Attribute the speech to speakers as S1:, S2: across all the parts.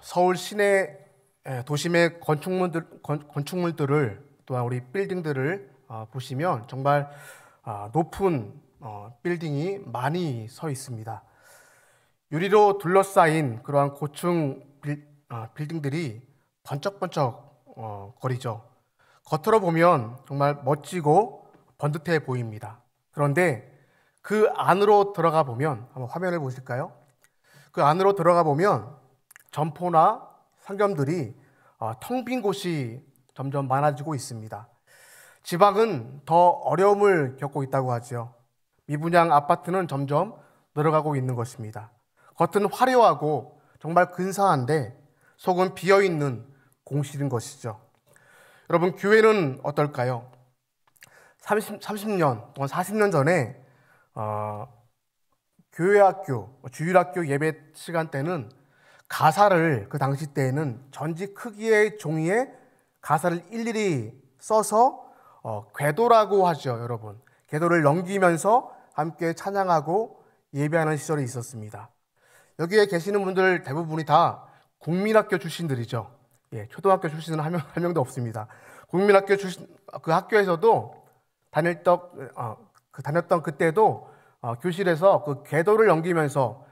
S1: 서울 시내 도심의 건축물들을 또한 우리 빌딩들을 보시면 정말 높은 빌딩이 많이 서 있습니다. 유리로 둘러싸인 그러한 고층 빌딩들이 번쩍번쩍 거리죠. 겉으로 보면 정말 멋지고 번듯해 보입니다. 그런데 그 안으로 들어가 보면, 한번 화면을 보실까요? 그 안으로 들어가 보면 점포나 상점들이 텅 빈 곳이 점점 많아지고 있습니다. 지방은 더 어려움을 겪고 있다고 하죠. 미분양 아파트는 점점 늘어가고 있는 것입니다. 겉은 화려하고 정말 근사한데 속은 비어있는 공실인 것이죠. 여러분, 교회는 어떨까요? 30년 또는 40년 전에 교회학교, 주일학교 예배 시간 때는 가사를, 그 당시 때에는 전지 크기의 종이에 가사를 일일이 써서 궤도라고 하죠, 여러분. 궤도를 넘기면서 함께 찬양하고 예배하는 시절이 있었습니다. 여기에 계시는 분들 대부분이 다 국민학교 출신들이죠. 초등학교 출신은 한 명도 없습니다. 국민학교 출신, 그 학교에서도 다녔던 그때도 교실에서 그 궤도를 넘기면서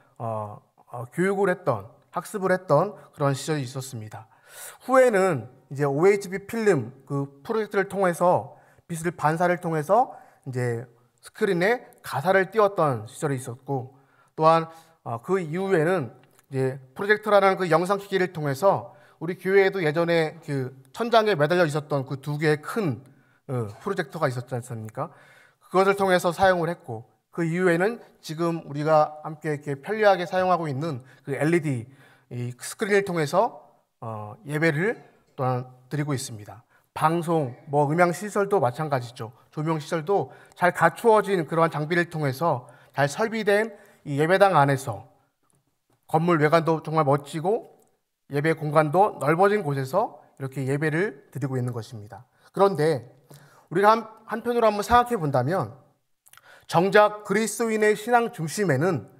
S1: 교육을 했던, 학습을 했던 그런 시절이 있었습니다. 후에는 이제 OHB 필름 그 프로젝트를 통해서 빛을 반사를 통해서 이제 스크린에 가사를 띄웠던 시절이 있었고, 또한 그 이후에는 이제 프로젝터라는 그 영상 기기를 통해서 우리 교회에도 예전에 그 천장에 매달려 있었던 그 두 개의 큰 프로젝터가 있었지 않습니까? 그것을 통해서 사용을 했고, 그 이후에는 지금 우리가 함께 이렇게 편리하게 사용하고 있는 그 LED 이 스크린을 통해서 예배를 또한 드리고 있습니다. 방송, 음향 시설도 마찬가지죠. 조명 시설도 잘 갖추어진 그러한 장비를 통해서 잘 설비된 이 예배당 안에서 건물 외관도 정말 멋지고 예배 공간도 넓어진 곳에서 이렇게 예배를 드리고 있는 것입니다. 그런데 우리가 한편으로 한번 생각해 본다면 정작 그리스도인의 신앙 중심에는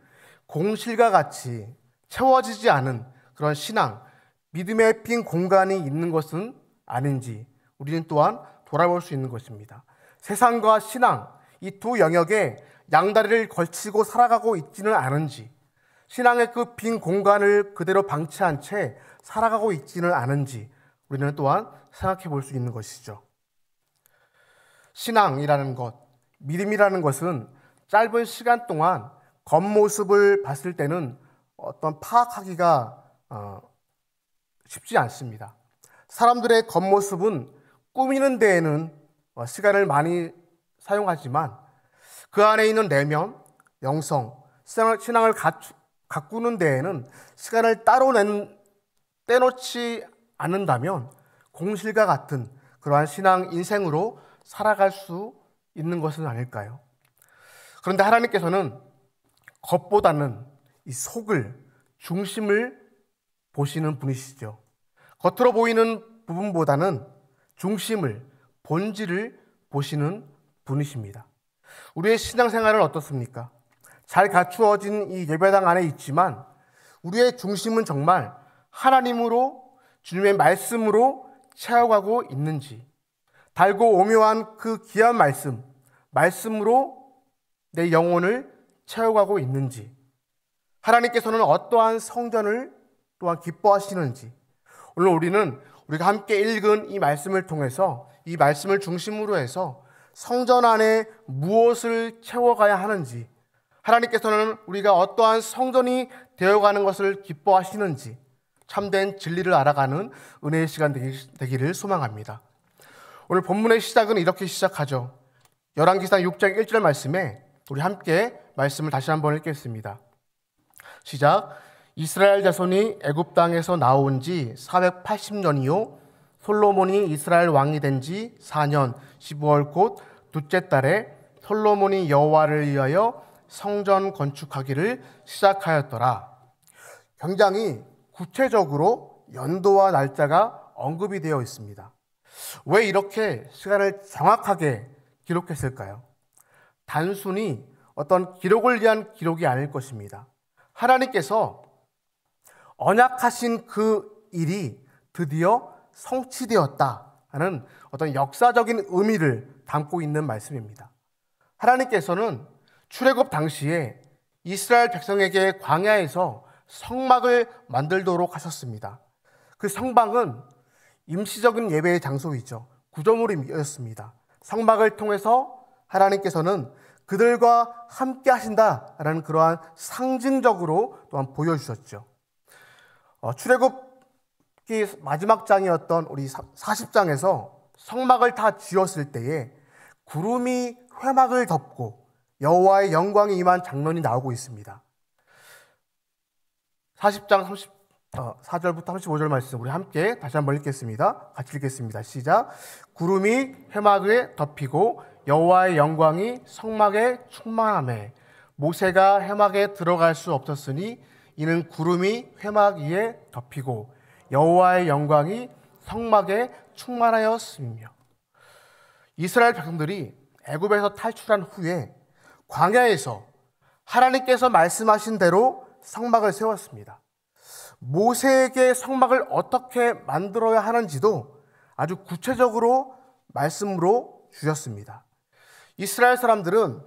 S1: 공실과 같이 채워지지 않은 그런 신앙, 믿음의 빈 공간이 있는 것은 아닌지 우리는 또한 돌아볼 수 있는 것입니다. 세상과 신앙, 이 두 영역에 양다리를 걸치고 살아가고 있지는 않은지, 신앙의 그 빈 공간을 그대로 방치한 채 살아가고 있지는 않은지 우리는 또한 생각해 볼 수 있는 것이죠. 신앙이라는 것, 믿음이라는 것은 짧은 시간 동안 겉모습을 봤을 때는 어떤 파악하기가 쉽지 않습니다. 사람들의 겉모습은 꾸미는 데에는 시간을 많이 사용하지만 그 안에 있는 내면, 영성, 신앙을 가꾸는 데에는 시간을 따로 떼놓지 않는다면 공실과 같은 그러한 신앙 인생으로 살아갈 수 있는 것은 아닐까요? 그런데 하나님께서는 겉보다는 이 속을, 중심을 보시는 분이시죠. 겉으로 보이는 부분보다는 중심을, 본질을 보시는 분이십니다. 우리의 신앙생활은 어떻습니까? 잘 갖추어진 이 예배당 안에 있지만 우리의 중심은 정말 하나님으로, 주님의 말씀으로 채워가고 있는지, 달고 오묘한 그 귀한 말씀으로 내 영혼을 채워가고 있는지, 하나님께서는 어떠한 성전을 또한 기뻐하시는지, 오늘 우리가 함께 읽은 이 말씀을 통해서 이 말씀을 중심으로 해서 성전 안에 무엇을 채워가야 하는지, 하나님께서는 우리가 어떠한 성전이 되어가는 것을 기뻐하시는지 참된 진리를 알아가는 은혜의 시간 되기를 소망합니다. 오늘 본문의 시작은 이렇게 시작하죠. 열왕기상 6장 1절 말씀에 우리 함께 말씀을 다시 한번 읽겠습니다. 시작. 이스라엘 자손이 애굽 땅에서 나온 지 480년이요 솔로몬이 이스라엘 왕이 된 지 4년 15월 곧 둘째 달에 솔로몬이 여호와를 위하여 성전 건축하기를 시작하였더라. 굉장히 구체적으로 연도와 날짜가 언급이 되어 있습니다. 왜 이렇게 시간을 정확하게 기록했을까요? 단순히 어떤 기록을 위한 기록이 아닐 것입니다. 하나님께서 언약하신 그 일이 드디어 성취되었다는 어떤 역사적인 의미를 담고 있는 말씀입니다. 하나님께서는 출애굽 당시에 이스라엘 백성에게 광야에서 성막을 만들도록 하셨습니다. 그 성막은 임시적인 예배의 장소이죠. 구조물이었습니다. 성막을 통해서 하나님께서는 그들과 함께 하신다라는 그러한 상징적으로 또한 보여주셨죠. 출애굽기 마지막 장이었던 우리 40장에서 성막을 다 지었을 때에 구름이 회막을 덮고 여호와의 영광이 임한 장면이 나오고 있습니다. 40장 4절부터 35절 말씀 우리 함께 다시 한번 읽겠습니다. 같이 읽겠습니다. 시작. 구름이 회막에 덮이고 여호와의 영광이 성막에 충만하매 모세가 회막에 들어갈 수 없었으니 이는 구름이 회막 위에 덮이고 여호와의 영광이 성막에 충만하였으며. 이스라엘 백성들이 애굽에서 탈출한 후에 광야에서 하나님께서 말씀하신 대로 성막을 세웠습니다. 모세에게 성막을 어떻게 만들어야 하는지도 아주 구체적으로 말씀으로 주셨습니다. 이스라엘 사람들은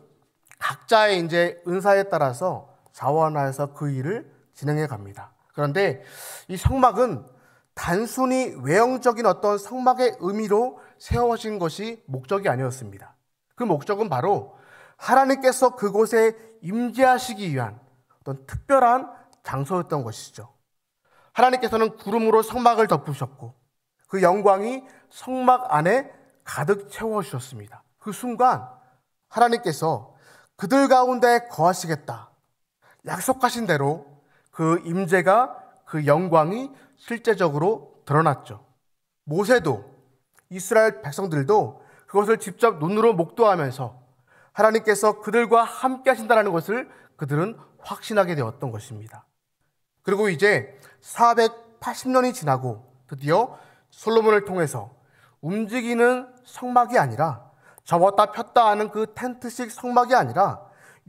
S1: 각자의 이제 은사에 따라서 자원하여서 그 일을 진행해 갑니다. 그런데 이 성막은 단순히 외형적인 어떤 성막의 의미로 세워진 것이 목적이 아니었습니다. 그 목적은 바로 하나님께서 그곳에 임재하시기 위한 어떤 특별한 장소였던 것이죠. 하나님께서는 구름으로 성막을 덮으셨고 그 영광이 성막 안에 가득 채워주셨습니다. 그 순간 하나님께서 그들 가운데 거하시겠다 약속하신 대로 그 임재가 그 영광이 실제적으로 드러났죠. 모세도 이스라엘 백성들도 그것을 직접 눈으로 목도하면서 하나님께서 그들과 함께 하신다는 것을 그들은 확신하게 되었던 것입니다. 그리고 이제 480년이 지나고 드디어 솔로몬을 통해서 움직이는 성막이 아니라 접었다 폈다 하는 그 텐트식 성막이 아니라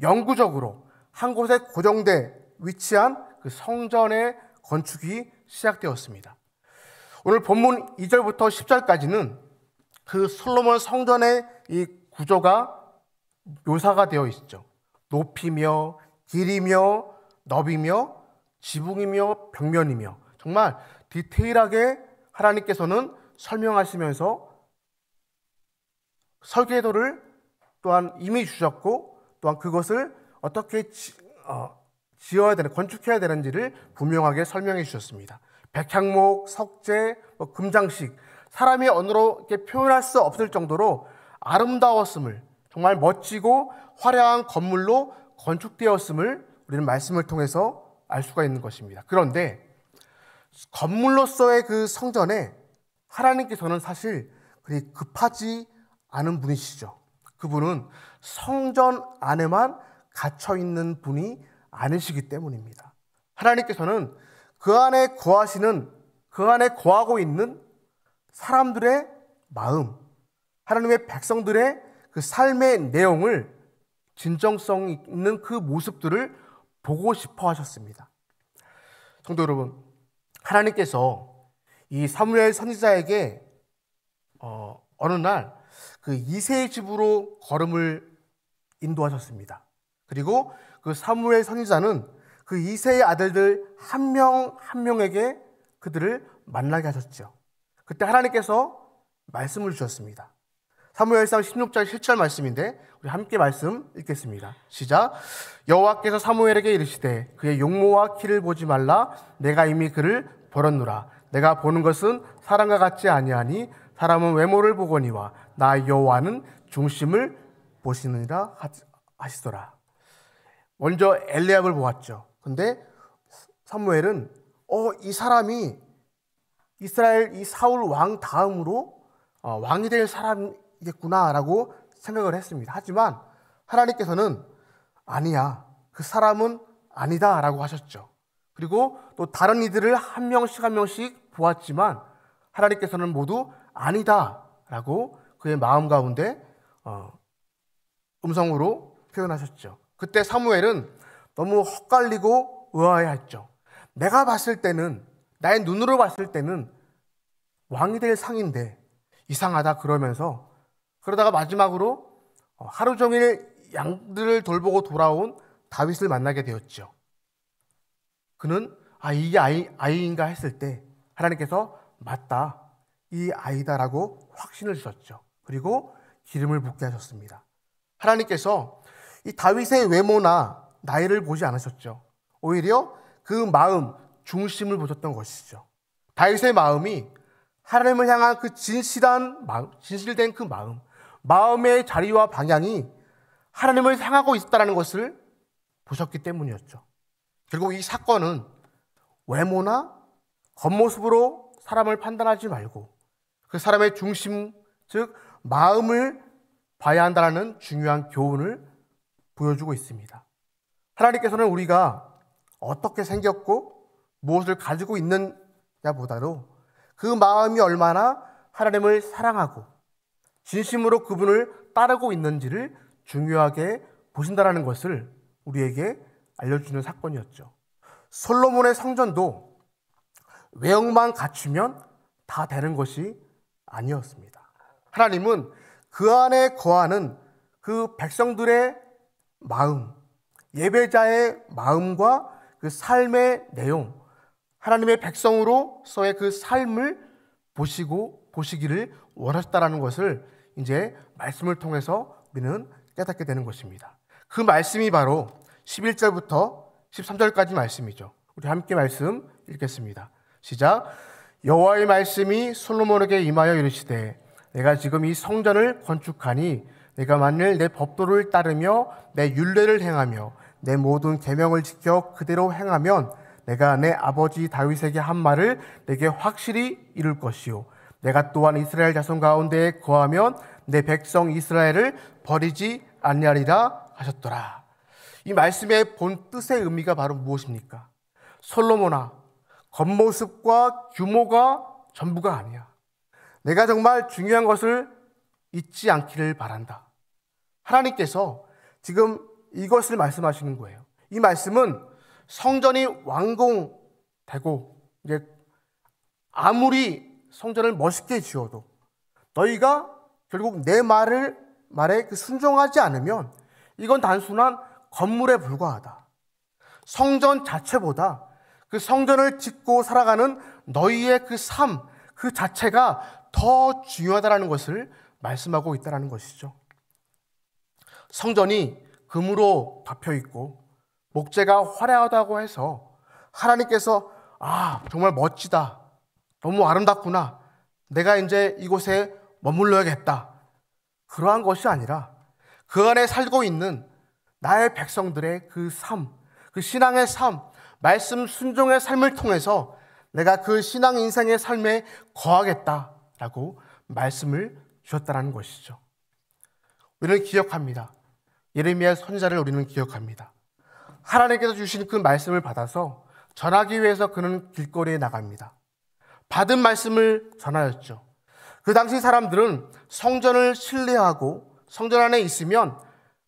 S1: 영구적으로 한 곳에 고정돼 위치한 그 성전의 건축이 시작되었습니다. 오늘 본문 2절부터 10절까지는 그 솔로몬 성전의 이 구조가 묘사가 되어 있죠. 높이며 길이며 너비며 지붕이며 벽면이며 정말 디테일하게 하나님께서는 설명하시면서 설계도를 또한 이미 주셨고 또한 그것을 어떻게 지어야 되는, 건축해야 되는지를 분명하게 설명해 주셨습니다. 백향목, 석재, 금장식, 사람이 언어로 이렇게 표현할 수 없을 정도로 아름다웠음을, 정말 멋지고 화려한 건물로 건축되었음을 우리는 말씀을 통해서 알 수가 있는 것입니다. 그런데 건물로서의 그 성전에 하나님께서는 사실 그리 급하지 않은 분이시죠. 그분은 성전 안에만 갇혀 있는 분이 아니시기 때문입니다. 하나님께서는 그 안에 거하고 있는 사람들의 마음, 하나님의 백성들의 그 삶의 내용을, 진정성 있는 그 모습들을 보고 싶어 하셨습니다. 성도 여러분, 하나님께서 이 사무엘 선지자에게 어느 날 그 이새의 집으로 걸음을 인도하셨습니다. 그리고 그 사무엘 선지자는 그 이새의 아들들 한 명 한 명에게 그들을 만나게 하셨죠. 그때 하나님께서 말씀을 주셨습니다. 사무엘상 16장 7절 말씀인데 우리 함께 말씀 읽겠습니다. 시작. 여호와께서 사무엘에게 이르시되 그의 용모와 키를 보지 말라. 내가 이미 그를 보았노라. 내가 보는 것은 사람과 같지 아니하니 사람은 외모를 보거니와 나 여호와는 중심을 보시느니라 하시더라. 먼저 엘리압을 보았죠. 근데 사무엘은 이 사람이 이스라엘 이 사울 왕 다음으로 왕이 될 사람이겠구나라고 생각을 했습니다. 하지만 하나님께서는 아니야, 그 사람은 아니다라고 하셨죠. 그리고 또 다른 이들을 한 명씩 보았지만 하나님께서는 모두 아니다라고 그의 마음 가운데 음성으로 표현하셨죠. 그때 사무엘은 너무 헛갈리고 의아해했죠. 내가 봤을 때는, 나의 눈으로 봤을 때는 왕이 될 상인데 이상하다 그러면서, 그러다가 마지막으로 하루 종일 양들을 돌보고 돌아온 다윗을 만나게 되었죠. 그는 이게 아이인가 했을 때 하나님께서 맞다, 이 아이다라고 확신을 주셨죠. 그리고 기름을 붓게 하셨습니다. 하나님께서 이 다윗의 외모나 나이를 보지 않으셨죠. 오히려 그 마음, 중심을 보셨던 것이죠. 다윗의 마음이 하나님을 향한 그 진실한 마음, 진실된 그 마음의 자리와 방향이 하나님을 향하고 있다는 것을 보셨기 때문이었죠. 결국 이 사건은 외모나 겉모습으로 사람을 판단하지 말고 그 사람의 중심, 즉 마음을 봐야 한다는 중요한 교훈을 보여주고 있습니다. 하나님께서는 우리가 어떻게 생겼고 무엇을 가지고 있느냐보다도 그 마음이 얼마나 하나님을 사랑하고 진심으로 그분을 따르고 있는지를 중요하게 보신다는 것을 우리에게 알려주는 사건이었죠. 솔로몬의 성전도 외형만 갖추면 다 되는 것이 아니었습니다. 하나님은 그 안에 거하는 그 백성들의 마음, 예배자의 마음과 그 삶의 내용, 하나님의 백성으로서의 그 삶을 보시기를 원하셨다는 것을 이제 말씀을 통해서 우리는 깨닫게 되는 것입니다. 그 말씀이 바로 11절부터 13절까지 말씀이죠. 우리 함께 말씀 읽겠습니다. 시작. 여호와의 말씀이 솔로몬에게 임하여 이르시되 내가 지금 이 성전을 건축하니 내가 만일 내 법도를 따르며 내 율례를 행하며 내 모든 계명을 지켜 그대로 행하면 내가 내 아버지 다윗에게 한 말을 내게 확실히 이룰 것이요 내가 또한 이스라엘 자손 가운데에 거하면 내 백성 이스라엘을 버리지 아니하리라 하셨더라. 이 말씀의 본 뜻의 의미가 바로 무엇입니까? 솔로몬아, 겉모습과 규모가 전부가 아니야. 내가 정말 중요한 것을 잊지 않기를 바란다. 하나님께서 지금 이것을 말씀하시는 거예요. 이 말씀은 성전이 완공되고 이제 아무리 성전을 멋있게 지어도 너희가 결국 내 말에 순종하지 않으면 이건 단순한 건물에 불과하다. 성전 자체보다 그 성전을 짓고 살아가는 너희의 그 삶, 그 자체가 더 중요하다는 것을 말씀하고 있다는 것이죠. 성전이 금으로 덮여 있고 목재가 화려하다고 해서 하나님께서 정말 멋지다, 너무 아름답구나, 내가 이제 이곳에 머물러야겠다, 그러한 것이 아니라 그 안에 살고 있는 나의 백성들의 그 삶, 그 신앙의 삶, 말씀 순종의 삶을 통해서 내가 그 신앙 인생의 삶에 거하겠다라고 말씀을 주셨다는 것이죠. 우리는 기억합니다. 예레미야 선지자를 우리는 기억합니다. 하나님께서 주신 그 말씀을 받아서 전하기 위해서 그는 길거리에 나갑니다. 받은 말씀을 전하였죠. 그 당시 사람들은 성전을 신뢰하고 성전 안에 있으면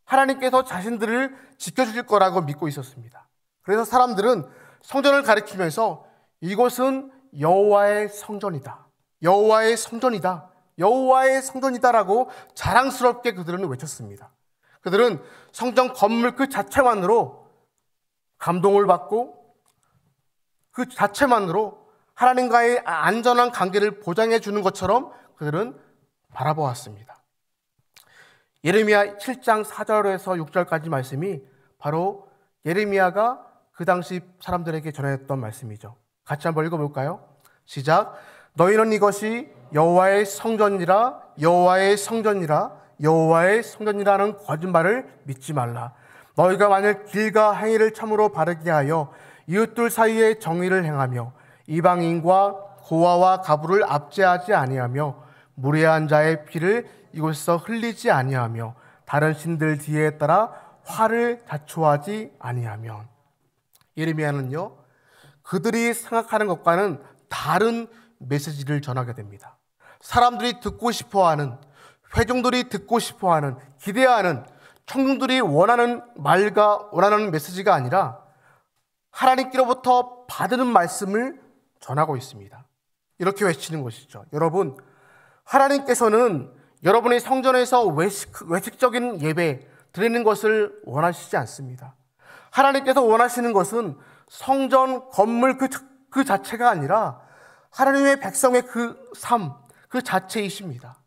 S1: 하나님께서 자신들을 지켜주실 거라고 믿고 있었습니다. 그래서 사람들은 성전을 가리키면서 이곳은 여호와의 성전이다, 여호와의 성전이다, 여호와의 성전이다라고 자랑스럽게 그들은 외쳤습니다. 그들은 성전 건물 그 자체만으로 감동을 받고 그 자체만으로 하나님과의 안전한 관계를 보장해 주는 것처럼 그들은 바라보았습니다. 예레미야 7장 4절에서 6절까지 말씀이 바로 예레미야가 그 당시 사람들에게 전했던 말씀이죠. 같이 한번 읽어볼까요? 시작. 너희는 이것이 여호와의 성전이라, 여호와의 성전이라, 여호와의 성전이라는 거짓말을 믿지 말라. 너희가 만일 길과 행위를 참으로 바르게 하여 이웃들 사이에 정의를 행하며 이방인과 고아와 가부를 압제하지 아니하며 무례한 자의 피를 이곳에서 흘리지 아니하며 다른 신들 뒤에 따라 화를 자초하지 아니하면. 예레미야는요, 그들이 생각하는 것과는 다른 메시지를 전하게 됩니다. 사람들이 듣고 싶어하는, 회중들이 듣고 싶어하는, 기대하는, 청중들이 원하는 말과 원하는 메시지가 아니라 하나님께로부터 받는 말씀을 전하고 있습니다. 이렇게 외치는 것이죠. 여러분, 하나님께서는 여러분의 성전에서 외식적인 예배 드리는 것을 원하시지 않습니다. 하나님께서 원하시는 것은 성전 건물 그 자체가 아니라 하나님의 백성의 그 삶, 그 자체이십니다.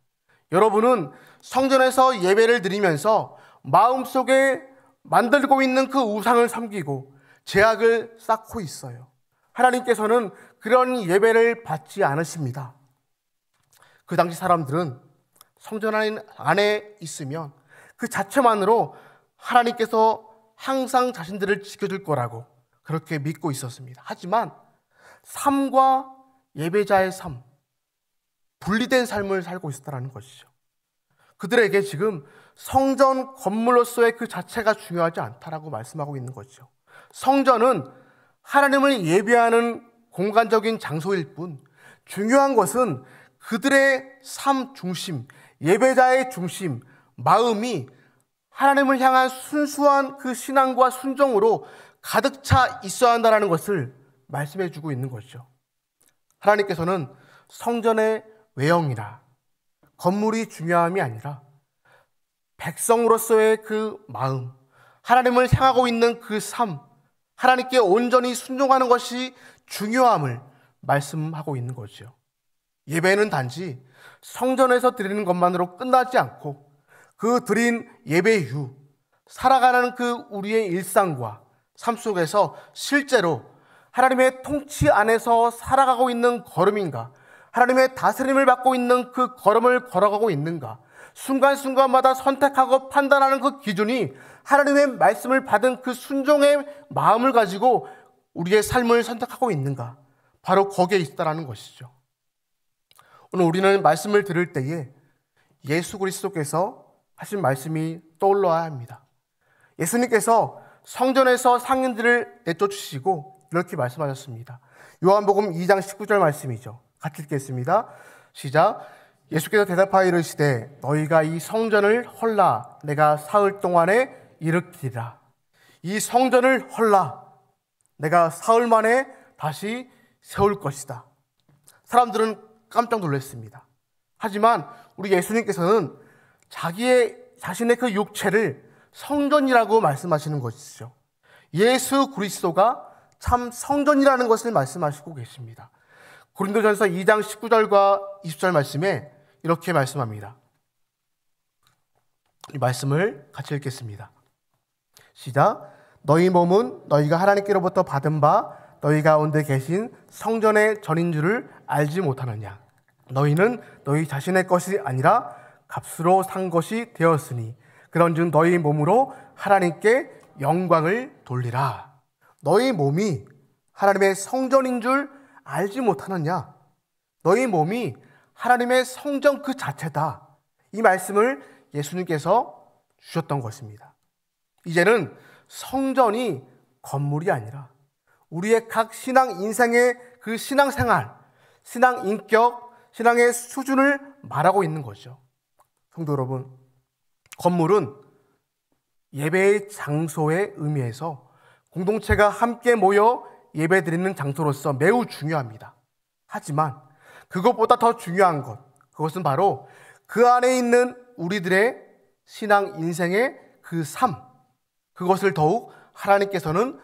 S1: 여러분은 성전에서 예배를 드리면서 마음속에 만들고 있는 그 우상을 섬기고 죄악을 쌓고 있어요. 하나님께서는 그런 예배를 받지 않으십니다. 그 당시 사람들은 성전 안에 있으면 그 자체만으로 하나님께서 항상 자신들을 지켜줄 거라고 그렇게 믿고 있었습니다. 하지만 삶과 예배자의 삶, 분리된 삶을 살고 있었다는 것이죠. 그들에게 지금 성전 건물로서의 그 자체가 중요하지 않다라고 말씀하고 있는 거죠. 성전은 하나님을 예배하는 공간적인 장소일 뿐, 중요한 것은 그들의 삶 중심, 예배자의 중심, 마음이 하나님을 향한 순수한 그 신앙과 순종으로 가득 차 있어야 한다는 것을 말씀해 주고 있는 것이죠. 하나님께서는 성전의 외형이나 건물이 중요함이 아니라 백성으로서의 그 마음, 하나님을 향하고 있는 그 삶, 하나님께 온전히 순종하는 것이 중요함을 말씀하고 있는 거죠. 예배는 단지 성전에서 드리는 것만으로 끝나지 않고 그 드린 예배 이후 살아가는 그 우리의 일상과 삶 속에서 실제로 하나님의 통치 안에서 살아가고 있는 걸음인가, 하나님의 다스림을 받고 있는 그 걸음을 걸어가고 있는가, 순간순간마다 선택하고 판단하는 그 기준이 하나님의 말씀을 받은 그 순종의 마음을 가지고 우리의 삶을 선택하고 있는가, 바로 거기에 있다라는 것이죠. 오늘 우리는 말씀을 들을 때에 예수 그리스도께서 하신 말씀이 떠올라야 합니다. 예수님께서 성전에서 상인들을 내쫓으시고 이렇게 말씀하셨습니다. 요한복음 2장 19절 말씀이죠. 같이 읽겠습니다. 시작. 예수께서 대답하여 이르시되 너희가 이 성전을 헐라 내가 사흘 동안에 일으키리라. 이 성전을 헐라 내가 사흘 만에 다시 세울 것이다. 사람들은 깜짝 놀랐습니다. 하지만 우리 예수님께서는 자신의 그 육체를 성전이라고 말씀하시는 것이죠. 예수 그리스도가 참 성전이라는 것을 말씀하시고 계십니다. 고린도전서 2장 19절과 20절 말씀에 이렇게 말씀합니다. 이 말씀을 같이 읽겠습니다. 시작. 너희 몸은 너희가 하나님께로부터 받은 바 너희 가운데 계신 성전의 전인 줄을 알지 못하느냐. 너희는 너희 자신의 것이 아니라 값으로 산 것이 되었으니 그런즉 너희 몸으로 하나님께 영광을 돌리라. 너희 몸이 하나님의 성전인 줄 알지 못하느냐. 너희 몸이 하나님의 성전 그 자체다. 이 말씀을 예수님께서 주셨던 것입니다. 이제는 성전이 건물이 아니라 우리의 각 신앙 인생의 그 신앙생활, 신앙 인격, 신앙의 수준을 말하고 있는 거죠. 성도 여러분, 건물은 예배의 장소의 의미에서 공동체가 함께 모여 예배드리는 장소로서 매우 중요합니다. 하지만 그것보다 더 중요한 것, 그것은 바로 그 안에 있는 우리들의 신앙 인생의 그 삶, 그것을 더욱 하나님께서는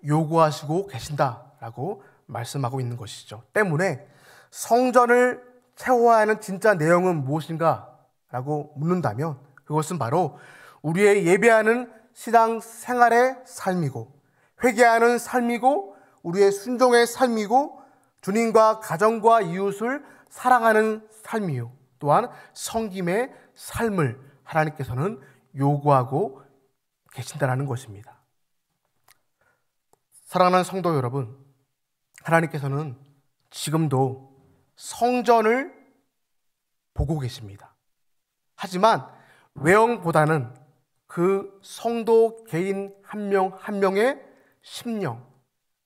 S1: 요구하시고 계신다라고 말씀하고 있는 것이죠. 때문에 성전을 채워야 하는 진짜 내용은 무엇인가 라고 묻는다면 그것은 바로 우리의 예배하는 신앙 생활의 삶이고 회개하는 삶이고 우리의 순종의 삶이고 주님과 가정과 이웃을 사랑하는 삶이요 또한 섬김의 삶을 하나님께서는 요구하고 계신다는 것입니다. 사랑하는 성도 여러분, 하나님께서는 지금도 성전을 보고 계십니다. 하지만 외형보다는 그 성도 개인 한 명 한 명의 심령,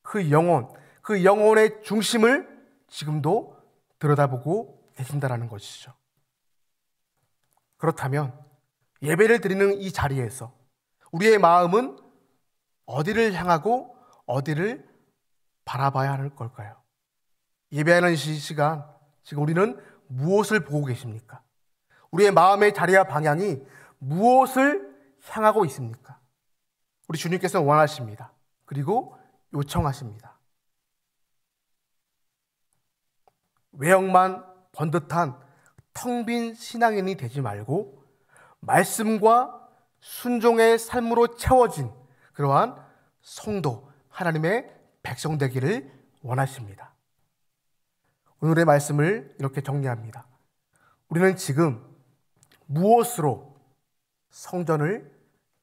S1: 그 영혼의 중심을 지금도 들여다보고 계신다는 것이죠. 그렇다면 예배를 드리는 이 자리에서 우리의 마음은 어디를 향하고 어디를 바라봐야 할 걸까요? 예배하는 시간, 지금 우리는 무엇을 보고 계십니까? 우리의 마음의 자리와 방향이 무엇을 향하고 있습니까? 우리 주님께서는 원하십니다. 그리고 요청하십니다. 외형만 번듯한 텅 빈 신앙인이 되지 말고 말씀과 순종의 삶으로 채워진 그러한 성도, 하나님의 백성 되기를 원하십니다. 오늘의 말씀을 이렇게 정리합니다. 우리는 지금 무엇으로 성전을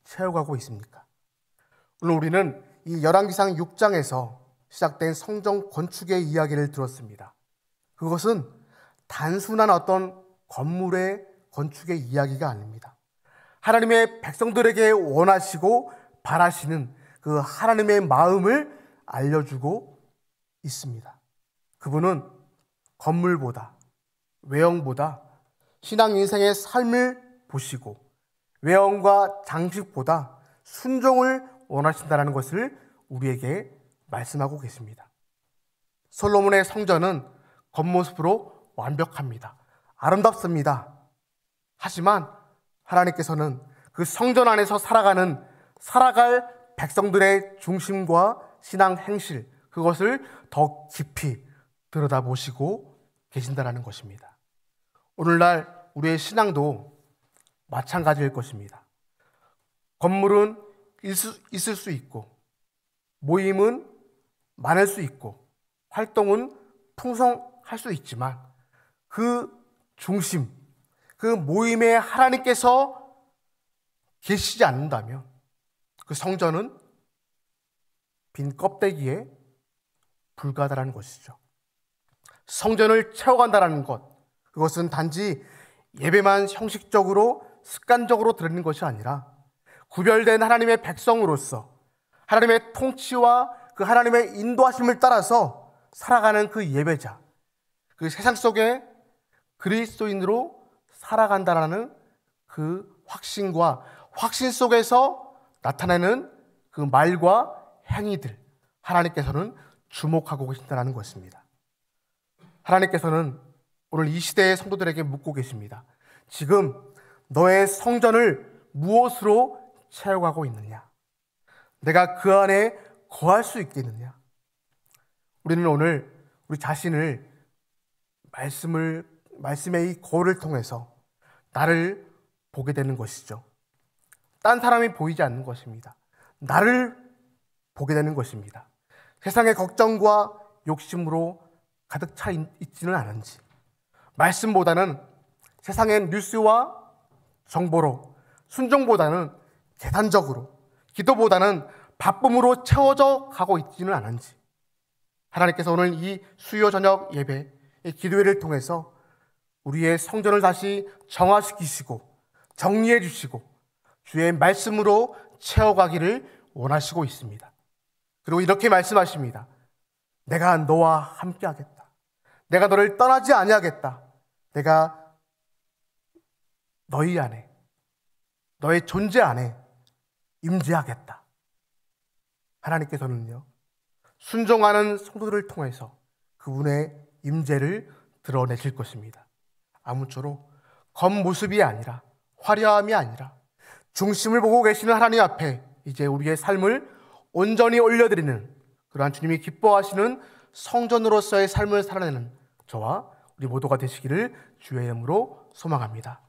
S1: 채워가고 있습니까? 오늘 우리는 이 열왕기상 6장에서 시작된 성전 건축의 이야기를 들었습니다. 그것은 단순한 어떤 건물의 건축의 이야기가 아닙니다. 하나님의 백성들에게 원하시고 바라시는 그 하나님의 마음을 알려주고 있습니다. 그분은 건물보다, 외형보다 신앙 인생의 삶을 보시고 외형과 장식보다 순종을 원하신다는 것을 우리에게 말씀하고 계십니다. 솔로몬의 성전은 겉모습으로 완벽합니다. 아름답습니다. 하지만 하나님께서는 그 성전 안에서 살아갈 백성들의 중심과 신앙 행실, 그것을 더 깊이 들여다보시고 계신다는 것입니다. 오늘날 우리의 신앙도 마찬가지일 것입니다. 건물은 있을 수 있고, 모임은 많을 수 있고, 활동은 풍성할 수 있지만 그 중심, 그 모임에 하나님께서 계시지 않는다면 그 성전은 빈 껍데기에 불과하다는 것이죠. 성전을 채워간다는 것, 그것은 단지 예배만 형식적으로 습관적으로 드리는 것이 아니라 구별된 하나님의 백성으로서 하나님의 통치와 그 하나님의 인도하심을 따라서 살아가는 그 예배자, 그 세상 속에 그리스도인으로 살아간다라는 그 확신과 확신 속에서 나타나는 그 말과 행위들, 하나님께서는 주목하고 계신다는 것입니다. 하나님께서는 오늘 이 시대의 성도들에게 묻고 계십니다. 지금 너의 성전을 무엇으로 채워가고 있느냐? 내가 그 안에 거할 수 있겠느냐? 우리는 오늘 우리 자신을 말씀의 이 거울을 통해서 나를 보게 되는 것이죠. 딴 사람이 보이지 않는 것입니다. 나를 보게 되는 것입니다. 세상의 걱정과 욕심으로 가득 차 있지는 않은지, 말씀보다는 세상의 뉴스와 정보로, 순종보다는 계산적으로, 기도보다는 바쁨으로 채워져 가고 있지는 않은지, 하나님께서 오늘 이 수요 저녁 예배, 이 기도회를 통해서 우리의 성전을 다시 정화시키시고 정리해 주시고 주의 말씀으로 채워가기를 원하시고 있습니다. 그리고 이렇게 말씀하십니다. 내가 너와 함께 하겠다. 내가 너를 떠나지 아니하겠다. 내가 너희 안에, 너의 존재 안에 임재하겠다. 하나님께서는요, 순종하는 성도들을 통해서 그분의 임재를 드러내실 것입니다. 아무쪼록 겉모습이 아니라, 화려함이 아니라 중심을 보고 계시는 하나님 앞에 이제 우리의 삶을 온전히 올려드리는 그러한 주님이 기뻐하시는 성전으로서의 삶을 살아내는 저와 우리 모두가 되시기를 주의 이름으로 소망합니다.